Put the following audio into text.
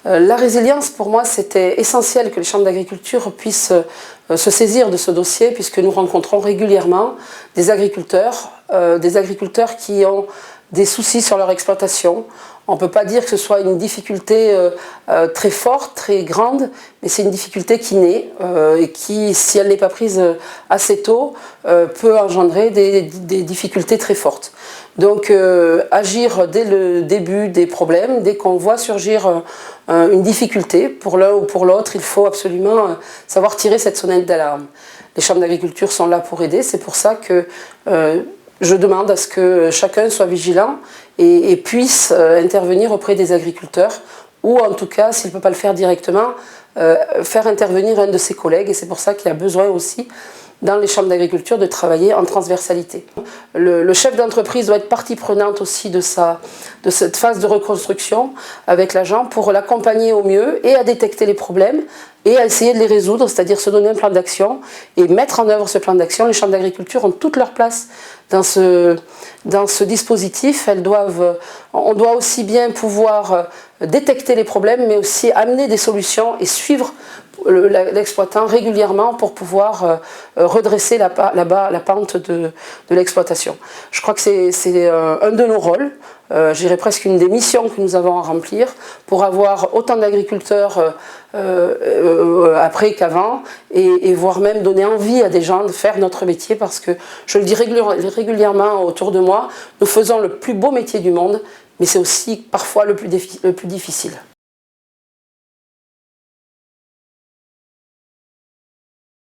La résilience, pour moi, c'était essentiel que les chambres d'agriculture puissent se saisir de ce dossier, puisque nous rencontrons régulièrement des agriculteurs qui ont des soucis sur leur exploitation. On ne peut pas dire que ce soit une difficulté très forte, très grande, mais c'est une difficulté qui naît et qui, si elle n'est pas prise assez tôt, peut engendrer des difficultés très fortes. Donc agir dès le début des problèmes, dès qu'on voit surgir une difficulté pour l'un ou pour l'autre, il faut absolument savoir tirer cette sonnette d'alarme. Les chambres d'agriculture sont là pour aider, c'est pour ça que je demande à ce que chacun soit vigilant et puisse intervenir auprès des agriculteurs, ou en tout cas, s'il ne peut pas le faire directement, faire intervenir un de ses collègues, et c'est pour ça qu'il y a besoin aussi dans les chambres d'agriculture de travailler en transversalité. Le chef d'entreprise doit être partie prenante aussi de cette phase de reconstruction avec l'agent pour l'accompagner au mieux et à détecter les problèmes et à essayer de les résoudre, c'est-à-dire se donner un plan d'action et mettre en œuvre ce plan d'action. Les chambres d'agriculture ont toute leur place dans ce dispositif. On doit aussi bien pouvoir détecter les problèmes, mais aussi amener des solutions et suivre l'exploitant régulièrement pour pouvoir redresser la pente de l'exploitation. Je crois que c'est un de nos rôles, je dirais presque une des missions que nous avons à remplir pour avoir autant d'agriculteurs après qu'avant et voire même donner envie à des gens de faire notre métier, parce que je le dis régulièrement autour de moi, nous faisons le plus beau métier du monde, mais c'est aussi parfois le plus difficile.